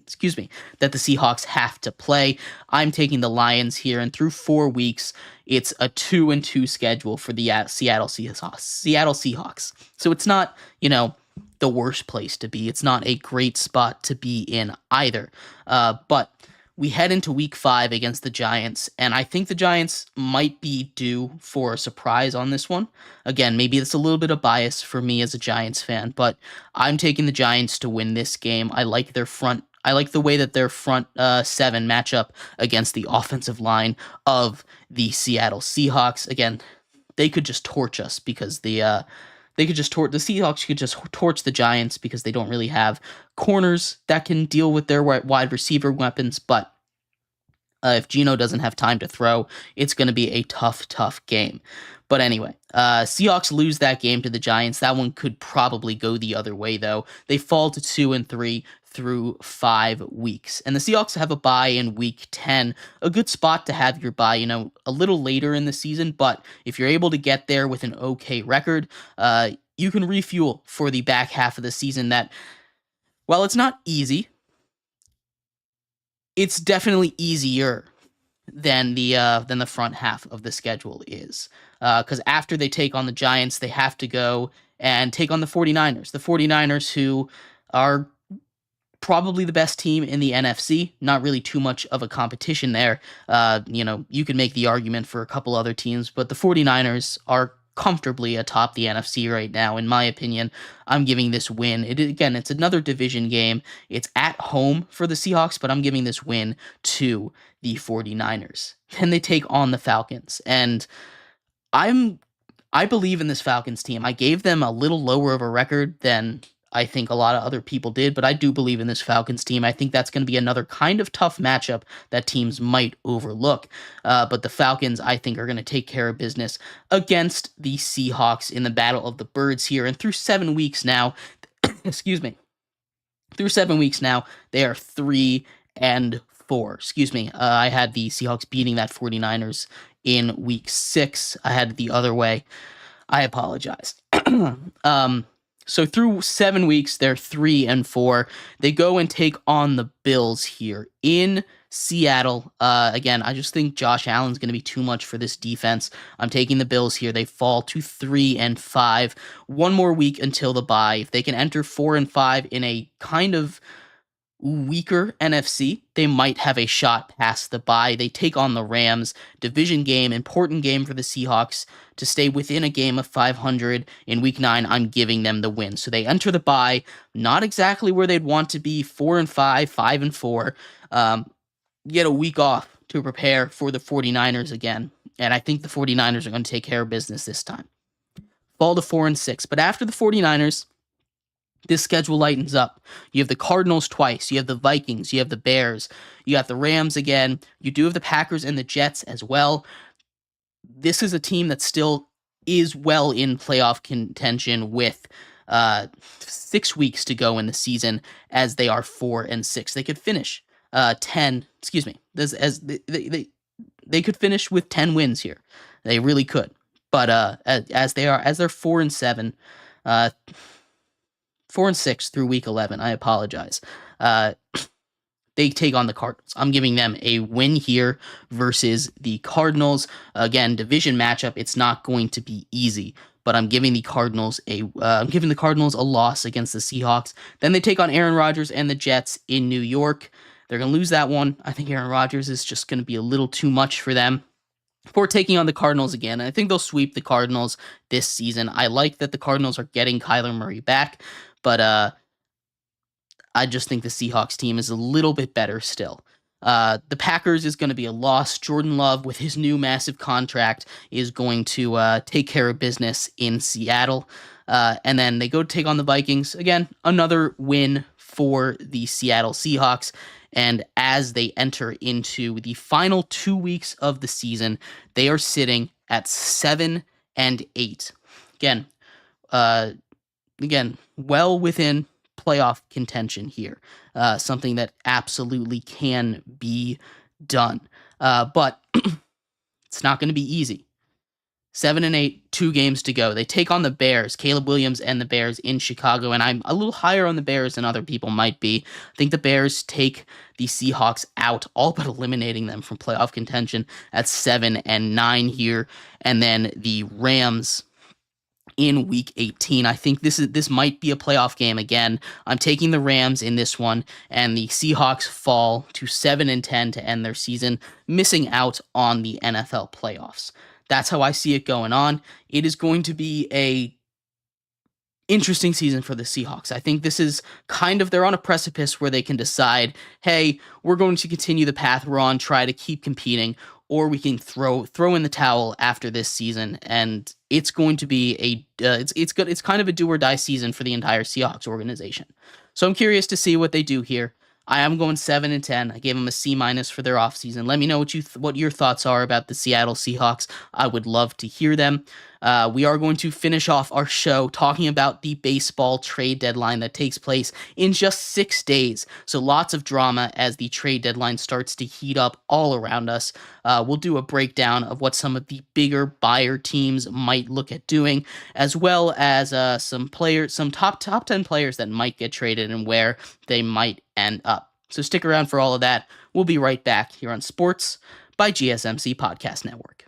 Seahawks have to play. I'm taking the Lions here, and through 4 weeks, it's a 2-2 schedule for the Seattle Seahawks. So it's not, the worst place to be. It's not a great spot to be in either. But we head into week 5 against the Giants, and I think the Giants might be due for a surprise on this one. Again, maybe it's a little bit of bias for me as a Giants fan, but I'm taking the Giants to win this game. I like their front. I like the way that their front 7 match up against the offensive line of the Seattle Seahawks. Again, they could just torch us because the Seahawks could just torch the Giants because they don't really have corners that can deal with their wide receiver weapons. But If Geno doesn't have time to throw, it's going to be a tough game. But anyway, Seahawks lose that game to the Giants. That one could probably go the other way, though. They fall to 2-3 through 5 weeks. And the Seahawks have a bye in week 10, a good spot to have your bye, a little later in the season. But if you're able to get there with an okay record, you can refuel for the back half of the season that, while it's not easy, it's definitely easier than the front half of the schedule is. Because after they take on the Giants, they have to go and take on the 49ers. The 49ers, who are probably the best team in the NFC. Not really too much of a competition there. You could make the argument for a couple other teams, but the 49ers are comfortably atop the NFC right now, in my opinion. I'm giving this win. It's another division game. It's at home for the Seahawks, but I'm giving this win to the 49ers. Then they take on the Falcons, and I believe in this Falcons team. I gave them a little lower of a record than I think a lot of other people did, but I do believe in this Falcons team. I think that's going to be another kind of tough matchup that teams might overlook. But the Falcons, I think, are going to take care of business against the Seahawks in the Battle of the Birds here. And through 7 weeks now, excuse me, through 7 weeks now, they are 3-4. I had the Seahawks beating that 49ers in week 6. I had it the other way. I apologize. So through 7 weeks, they're 3-4. They go and take on the Bills here in Seattle. Again, I just think Josh Allen's going to be too much for this defense. I'm taking the Bills here. They fall to 3-5. One more week until the bye. If they can enter 4-5 in a kind of weaker NFC, they might have a shot past the bye. They take on the Rams. Division game, important game for the Seahawks to stay within a game of 500 in week 9. I'm giving them the win. So they enter the bye, not exactly where they'd want to be, 4-5, 5-4. Get a week off to prepare for the 49ers again. And I think the 49ers are going to take care of business this time. Fall to 4-6. But after the 49ers, this schedule lightens up. You have the Cardinals twice. You have the Vikings. You have the Bears. You got the Rams again. You do have the Packers and the Jets as well. This is a team that still is well in playoff contention with 6 weeks to go in the season, as they are 4-6. They could finish 10. Excuse me. They could finish with 10 wins here. They really could. But as they're 4-7. 4-6 through week 11. I apologize. They take on the Cardinals. I'm giving them a win here versus the Cardinals. Again, division matchup. It's not going to be easy, but I'm giving the Cardinals a loss against the Seahawks. Then they take on Aaron Rodgers and the Jets in New York. They're going to lose that one. I think Aaron Rodgers is just going to be a little too much for them. Before taking on the Cardinals again, I think they'll sweep the Cardinals this season. I like that the Cardinals are getting Kyler Murray back, but I just think the Seahawks team is a little bit better still. The Packers is going to be a loss. Jordan Love, with his new massive contract, is going to take care of business in Seattle. And then they go take on the Vikings. Again, another win for the Seattle Seahawks. And as they enter into the final 2 weeks of the season, they are sitting at 7-8. Again, well within playoff contention here. Something that absolutely can be done. But it's not going to be easy. 7-8, 2 games to go. They take on the Bears, Caleb Williams and the Bears in Chicago, and I'm a little higher on the Bears than other people might be. I think the Bears take the Seahawks out, all but eliminating them from playoff contention at 7-9 here. And then the Rams in week 18. I think this might be a playoff game again. I'm taking the Rams in this one, and the Seahawks fall to 7-10 to end their season, missing out on the NFL playoffs. That's how I see it going on. It is going to be a interesting season for the Seahawks. I think this is they're on a precipice where they can decide, hey, we're going to continue the path we're on, try to keep competing, or we can throw in the towel after this season, and it's going to be it's kind of a do or die season for the entire Seahawks organization. So I'm curious to see what they do here. I am going 7-10. I gave them a C minus for their offseason. Let me know what your thoughts are about the Seattle Seahawks. I would love to hear them. We are going to finish off our show talking about the baseball trade deadline that takes place in just 6 days. So lots of drama as the trade deadline starts to heat up all around us. We'll do a breakdown of what some of the bigger buyer teams might look at doing, as well as some top 10 players that might get traded and where they might end up. So stick around for all of that. We'll be right back here on Sports by GSMC Podcast Network.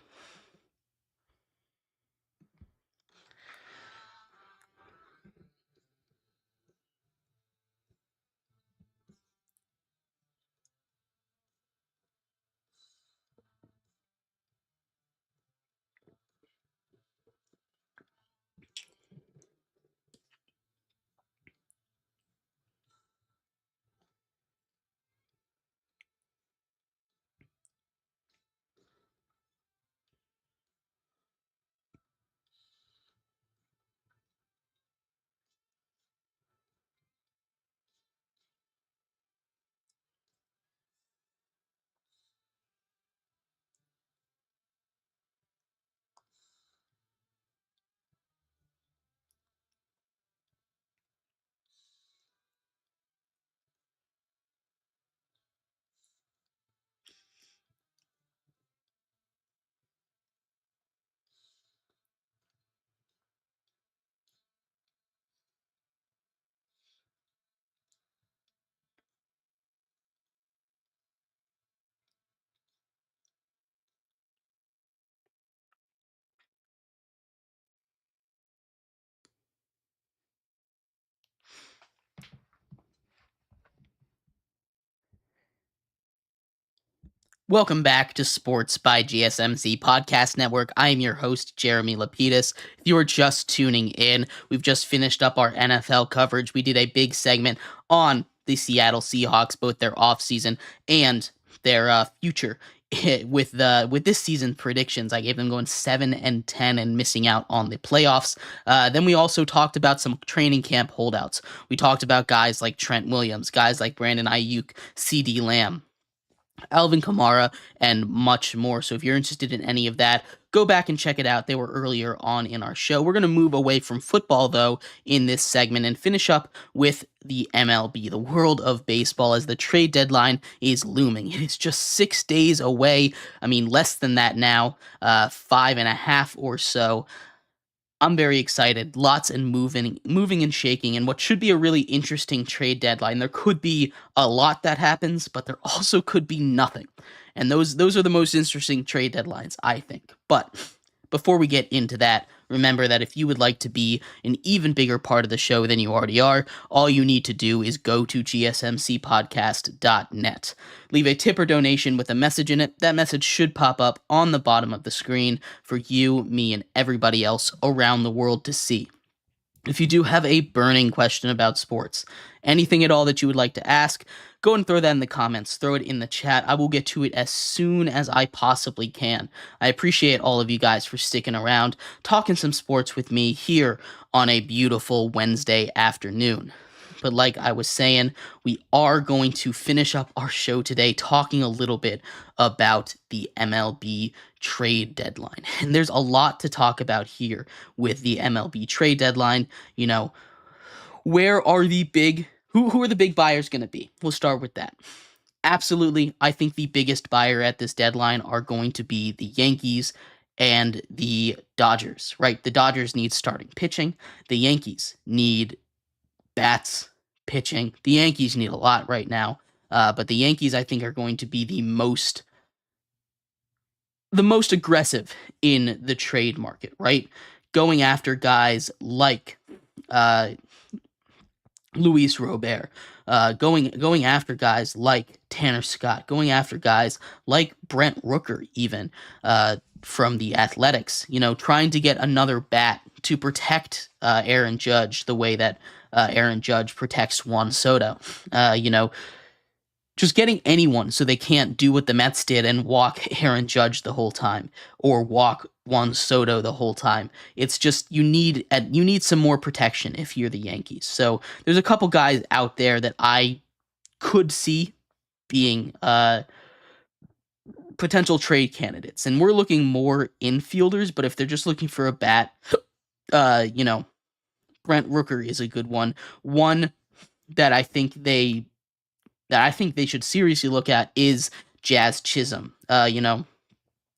Welcome back to Sports by GSMC Podcast Network. I am your host, Jeremy Lapidus. If you are just tuning in, we've just finished up our NFL coverage. We did a big segment on the Seattle Seahawks, both their offseason and their future. With this season predictions, I gave them going 7-10 and missing out on the playoffs. Then we also talked about some training camp holdouts. We talked about guys like Trent Williams, guys like Brandon Ayuk, CD Lamb, Alvin Kamara, and much more. So if you're interested in any of that, go back and check it out. They were earlier on in our show. We're going to move away from football, though, in this segment and finish up with the MLB, the world of baseball, as the trade deadline is looming. It is just 6 days away. I mean, less than that now, 5.5 or so. I'm very excited. Lots and moving and shaking, and what should be a really interesting trade deadline. There could be a lot that happens, but there also could be nothing. And those are the most interesting trade deadlines, I think. But before we get into that, remember that if you would like to be an even bigger part of the show than you already are, all you need to do is go to gsmcpodcast.net. Leave a tip or donation with a message in it. That message should pop up on the bottom of the screen for you, me, and everybody else around the world to see. If you do have a burning question about sports, anything at all that you would like to ask, go and throw that in the comments. Throw it in the chat. I will get to it as soon as I possibly can. I appreciate all of you guys for sticking around, talking some sports with me here on a beautiful Wednesday afternoon. But like I was saying, we are going to finish up our show today talking a little bit about the MLB trade deadline. And there's a lot to talk about here with the MLB trade deadline. You know, where are the big who are the big buyers going to be? We'll start with that. Absolutely, I think the biggest buyer at this deadline are going to be the Yankees and the Dodgers, right? The Dodgers need starting pitching. The Yankees need bats, pitching. The Yankees need a lot right now, but the Yankees, I think, are going to be the most aggressive in the trade market, right? Going after guys like uh, Luis Robert, going after guys like Tanner Scott, going after guys like Brent Rooker, even from the Athletics. You know, trying to get another bat to protect Aaron Judge the way that Aaron Judge protects Juan Soto. You know, just getting anyone so they can't do what the Mets did and walk Aaron Judge the whole time or walk Juan Soto the whole time. It's just you need some more protection if you're the Yankees. So there's a couple guys out there that I could see being potential trade candidates. And we're looking more infielders, but if they're just looking for a bat, you know, Brent Rooker is a good one. One that I think they should seriously look at is Jazz Chisholm.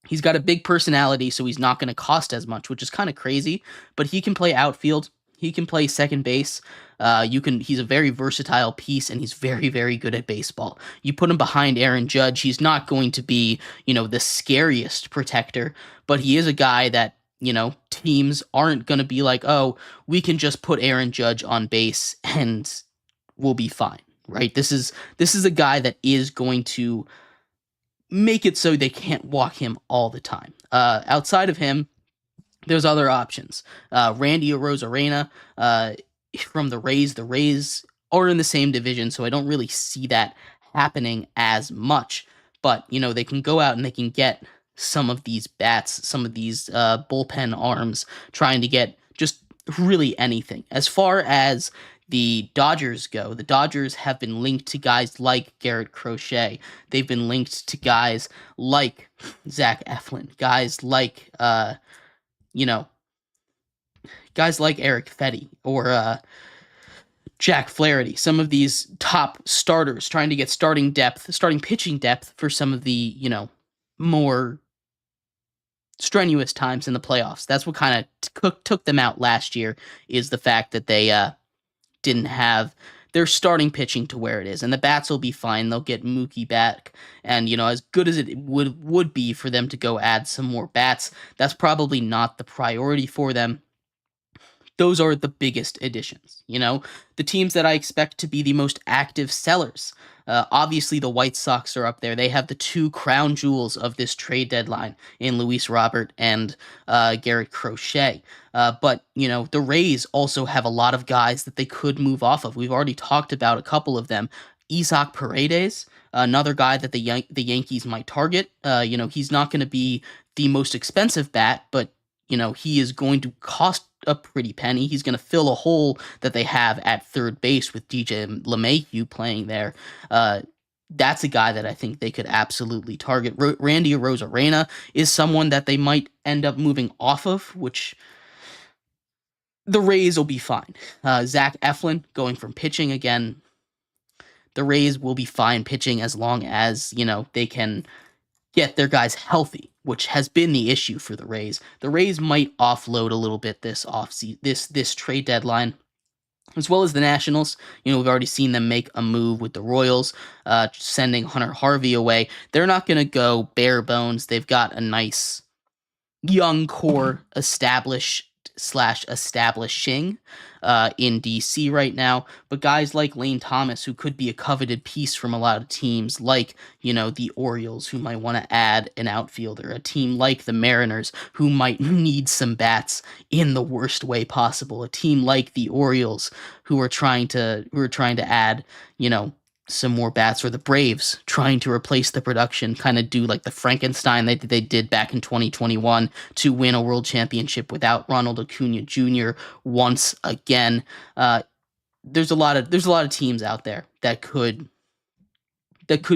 He's got a big personality, so he's not going to cost as much, which is kind of crazy. But he can play outfield. He can play second base. He's a very versatile piece, and he's very, very good at baseball. You put him behind Aaron Judge, he's not going to be, the scariest protector, but he is a guy that, teams aren't going to be like, oh, we can just put Aaron Judge on base and we'll be fine, right? This is a guy that is going to make it so they can't walk him all the time. Outside of him, there's other options. Randy Arozarena from the Rays. The Rays are in the same division, so I don't really see that happening as much. But, they can go out and they can get some of these bats, some of these bullpen arms, trying to get just really anything. As far as the Dodgers go, the Dodgers have been linked to guys like Garrett Crochet. They've been linked to guys like Zach Eflin, guys like Eric Fetty or Jack Flaherty. Some of these top starters trying to get starting pitching depth for some of the more strenuous times in the playoffs. That's what kind of took them out last year, is the fact that they didn't have their starting pitching to where it is. And the bats will be fine. They'll get Mookie back. And, as good as it would be for them to go add some more bats, that's probably not the priority for them. Those are the biggest additions. The teams that I expect to be the most active sellers. Obviously, the White Sox are up there. They have the two crown jewels of this trade deadline in Luis Robert and Garrett Crochet. But, the Rays also have a lot of guys that they could move off of. We've already talked about a couple of them. Isaac Paredes, another guy that the Yankees might target. He's not going to be the most expensive bat, but, he is going to cost a pretty penny. He's going to fill a hole that they have at third base with DJ LeMahieu playing there. That's a guy that I think they could absolutely target. Randy Arozarena is someone that they might end up moving off of, which the Rays will be fine. Zach Eflin going from pitching again. The Rays will be fine pitching as long as, they can get their guys healthy, which has been the issue for the Rays. The Rays might offload a little bit this trade deadline, as well as the Nationals. We've already seen them make a move with the Royals, sending Hunter Harvey away. They're not going to go bare bones. They've got a nice young core establishing in DC right now, but guys like Lane Thomas, who could be a coveted piece from a lot of teams, like the Orioles, who might want to add an outfielder, a team like the Mariners, who might need some bats in the worst way possible, a team like the Orioles, who are trying to add some more bats, or the Braves trying to replace the production, kind of do like the Frankenstein they did back in 2021 to win a world championship without Ronald Acuna Jr. once again. There's a lot of teams out there that could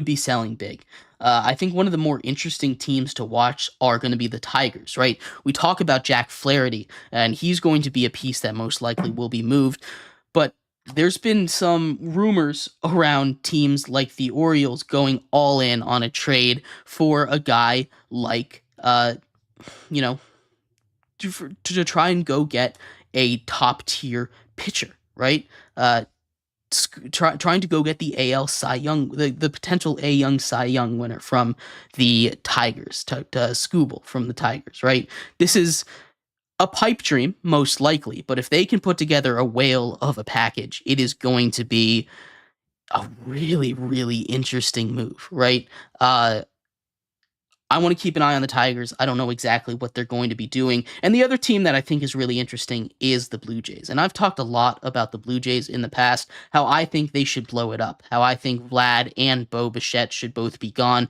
be selling big. I think one of the more interesting teams to watch are going to be the Tigers, right? We talk about Jack Flaherty, and he's going to be a piece that most likely will be moved, but there's been some rumors around teams like the Orioles going all in on a trade for a guy like, to try and go get a top tier pitcher, right? Trying to go get the AL Cy Young, the potential Young Cy Young winner from the Tigers, to Skubal from the Tigers, right? This is a pipe dream, most likely, but if they can put together a whale of a package, it is going to be a really, really interesting move, right? I want to keep an eye on the Tigers. I don't know exactly what they're going to be doing. And the other team that I think is really interesting is the Blue Jays. And I've talked a lot about the Blue Jays in the past, how I think they should blow it up, how I think Vlad and Bo Bichette should both be gone.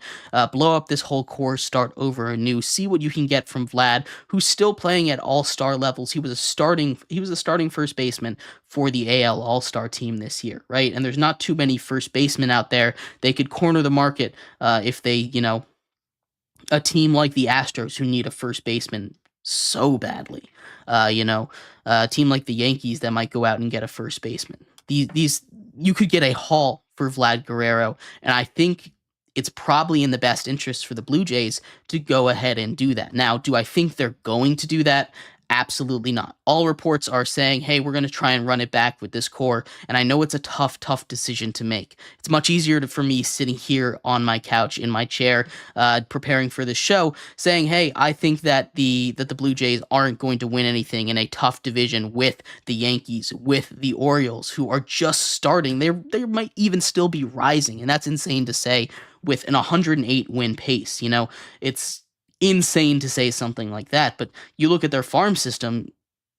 Blow up this whole core, start over anew, see what you can get from Vlad, who's still playing at all-star levels. He was a starting first baseman for the AL All-Star team this year, right? And there's not too many first basemen out there. They could corner the market if they, a team like the Astros who need a first baseman so badly. A team like the Yankees that might go out and get a first baseman. These you could get a haul for Vlad Guerrero, and I think it's probably in the best interest for the Blue Jays to go ahead and do that. Now, do I think they're going to do that? Absolutely not. All reports are saying, hey, we're going to try and run it back with this core. And I know it's a tough, tough decision to make. It's much easier for me sitting here on my couch in my chair, preparing for this show, saying, hey, I think that the Blue Jays aren't going to win anything in a tough division with the Yankees, with the Orioles, who are just starting. They might even still be rising, and that's insane to say with an 108 win pace. It's insane to say something like that, but you look at their farm system,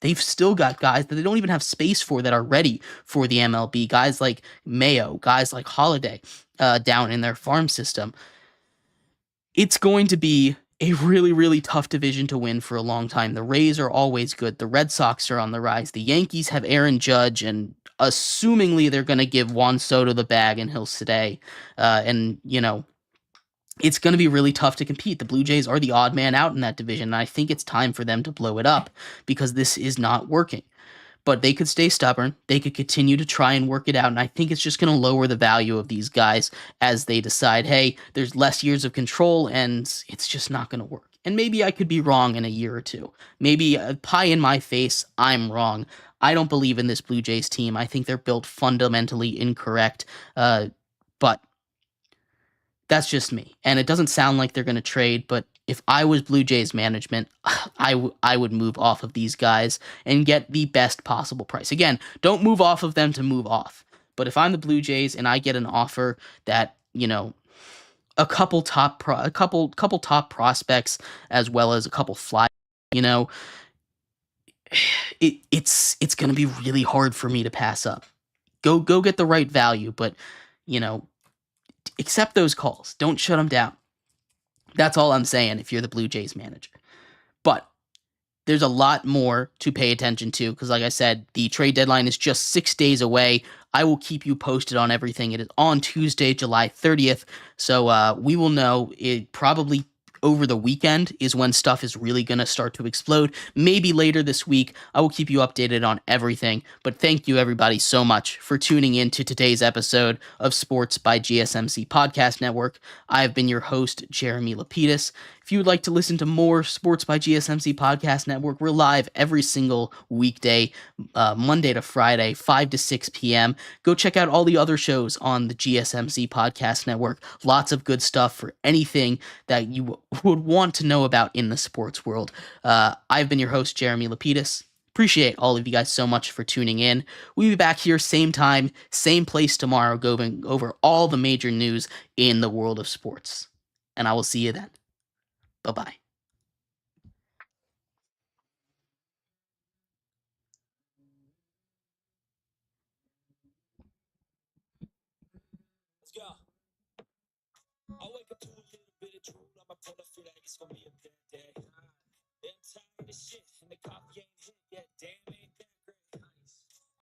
they've still got guys that they don't even have space for that are ready for the MLB. Guys like Mayo, guys like Holiday, down in their farm system. It's going to be a really, really tough division to win for a long time. The Rays are always good. The Red Sox are on the rise. The Yankees have Aaron Judge, and assumingly they're going to give Juan Soto the bag and he'll stay. It's going to be really tough to compete. The Blue Jays are the odd man out in that division, and I think it's time for them to blow it up because this is not working. But they could stay stubborn. They could continue to try and work it out, and I think it's just going to lower the value of these guys as they decide, hey, there's less years of control, and it's just not going to work. And maybe I could be wrong in a year or two. Maybe pie in my face, I'm wrong. I don't believe in this Blue Jays team. I think they're built fundamentally incorrect. But that's just me. And it doesn't sound like they're going to trade, but if I was Blue Jays management, I would move off of these guys and get the best possible price. Again, don't move off of them to move off. But if I'm the Blue Jays and I get an offer that, a couple top prospects as well as a couple fly, you know, it's going to be really hard for me to pass up. Go get the right value, but you know, accept those calls. Don't shut them down. That's all I'm saying if you're the Blue Jays manager. But there's a lot more to pay attention to because, like I said, the trade deadline is just 6 days away. I will keep you posted on everything. It is on Tuesday, July 30th. So we will know it probably over the weekend is when stuff is really going to start to explode. Maybe later this week. I will keep you updated on everything. But thank you, everybody, so much for tuning in to today's episode of Sports by GSMC Podcast Network. I have been your host, Jeremy Lapidus. If you would like to listen to more Sports by GSMC Podcast Network, we're live every single weekday, Monday to Friday, 5 to 6 p.m. Go check out all the other shows on the GSMC Podcast Network. Lots of good stuff for anything that you would want to know about in the sports world. I've been your host, Jeremy Lapidus. Appreciate all of you guys so much for tuning in. We'll be back here same time, same place tomorrow, going over all the major news in the world of sports. And I will see you then. Bye-bye.